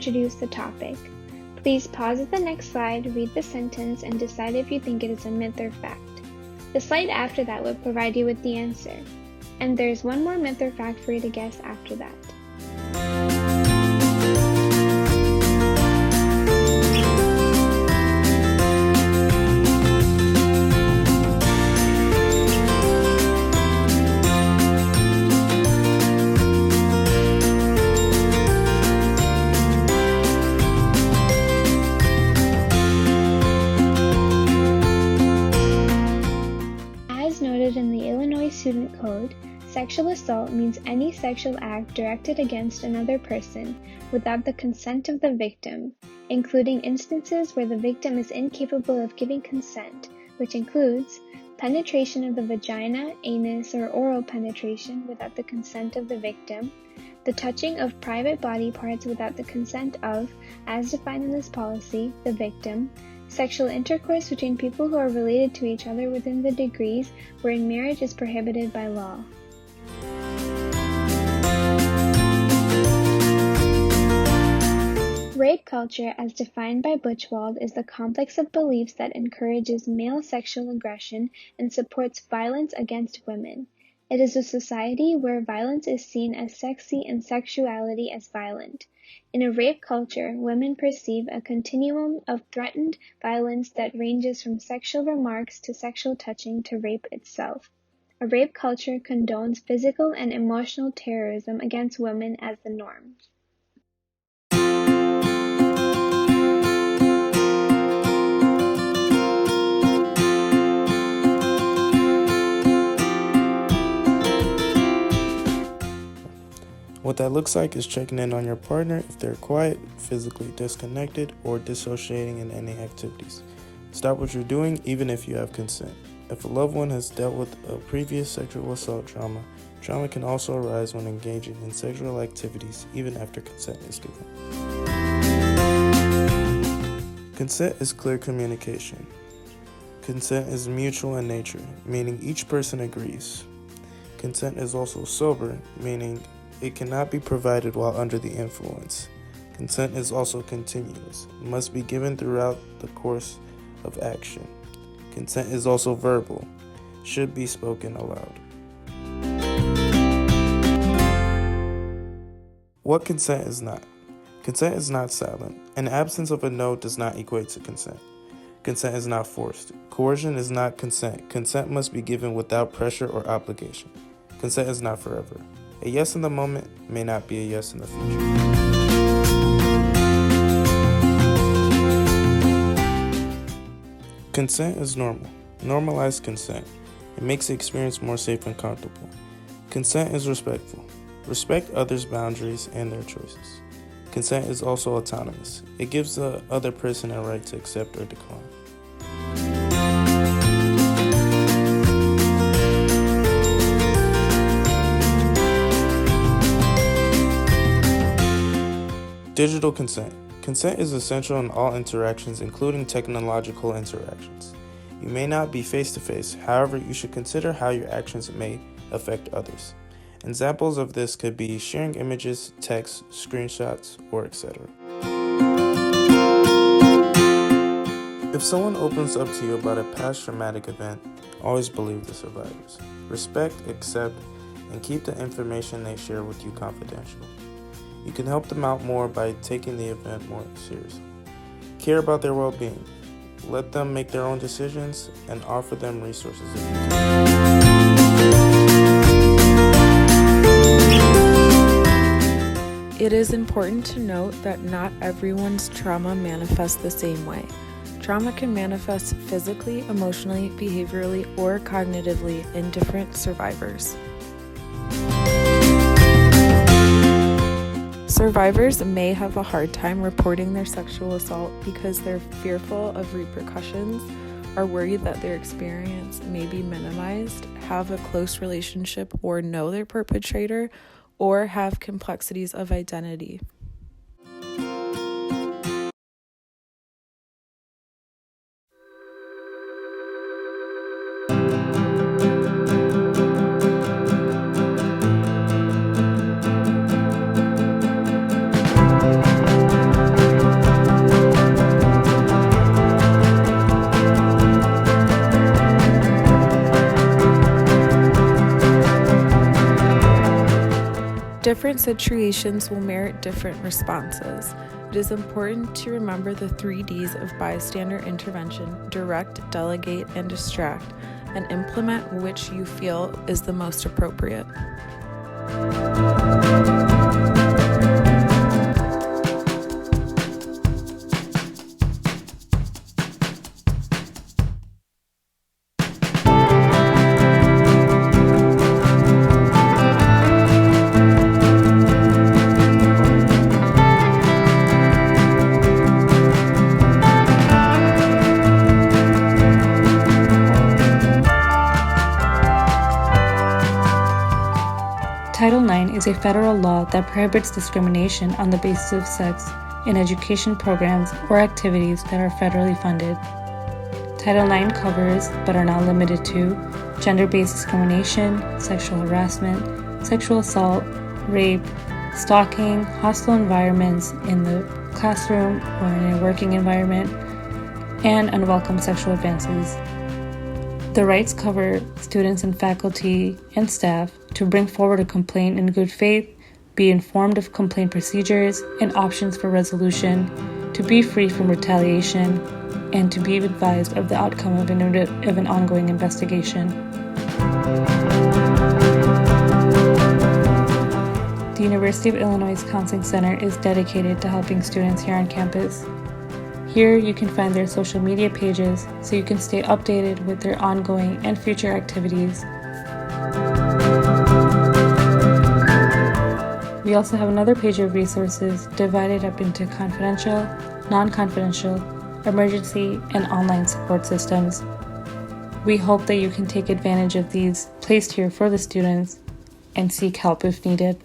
introduce the topic. Please pause at the next slide, read the sentence, and decide if you think it is a myth or fact. The slide after that will provide you with the answer. And there's one more myth or fact for you to guess after that. In the Illinois Student Code, sexual assault means any sexual act directed against another person without the consent of the victim, including instances where the victim is incapable of giving consent, which includes penetration of the vagina, anus, or oral penetration without the consent of the victim, the touching of private body parts without the consent of, as defined in this policy, the victim, sexual intercourse between people who are related to each other within the degrees wherein marriage is prohibited by law. Rape culture, as defined by Buchwald, is the complex of beliefs that encourages male sexual aggression and supports violence against women. It is a society where violence is seen as sexy and sexuality as violent. In a rape culture, women perceive a continuum of threatened violence that ranges from sexual remarks to sexual touching to rape itself. A rape culture condones physical and emotional terrorism against women as the norm. What that looks like is checking in on your partner if they're quiet, physically disconnected, or dissociating in any activities. Stop what you're doing even if you have consent. If a loved one has dealt with a previous sexual assault trauma can also arise when engaging in sexual activities even after consent is given. Consent is clear communication. Consent is mutual in nature, meaning each person agrees. Consent is also sober, meaning it cannot be provided while under the influence. Consent is also continuous. It must be given throughout the course of action. Consent is also verbal. Should be spoken aloud. What consent is not? Consent is not silent. An absence of a no does not equate to consent. Consent is not forced. Coercion is not consent. Consent must be given without pressure or obligation. Consent is not forever. A yes in the moment may not be a yes in the future. Consent is normal. Normalize consent. It makes the experience more safe and comfortable. Consent is respectful. Respect others' boundaries and their choices. Consent is also autonomous. It gives the other person a right to accept or decline. Digital consent. Consent is essential in all interactions, including technological interactions. You may not be face-to-face, however, you should consider how your actions may affect others. Examples of this could be sharing images, texts, screenshots, or etc. If someone opens up to you about a past traumatic event, always believe the survivors. Respect, accept, and keep the information they share with you confidential. You can help them out more by taking the event more seriously. Care about their well-being. Let them make their own decisions and offer them resources if you can. It is important to note that not everyone's trauma manifests the same way. Trauma can manifest physically, emotionally, behaviorally, or cognitively in different survivors. Survivors may have a hard time reporting their sexual assault because they're fearful of repercussions, are worried that their experience may be minimized, have a close relationship or know their perpetrator, or have complexities of identity. Different situations will merit different responses. It is important to remember the 3 Ds of bystander intervention: direct, delegate, and distract, and implement which you feel is the most appropriate. Title IX is a federal law that prohibits discrimination on the basis of sex in education programs or activities that are federally funded. Title IX covers, but are not limited to, gender-based discrimination, sexual harassment, sexual assault, rape, stalking, hostile environments in the classroom or in a working environment, and unwelcome sexual advances. The rights cover students and faculty and staff to bring forward a complaint in good faith, be informed of complaint procedures and options for resolution, to be free from retaliation, and to be advised of the outcome of an ongoing investigation. The University of Illinois Counseling Center is dedicated to helping students here on campus. Here you can find their social media pages so you can stay updated with their ongoing and future activities. We also have another page of resources divided up into confidential, non-confidential, emergency, and online support systems. We hope that you can take advantage of these placed here for the students and seek help if needed.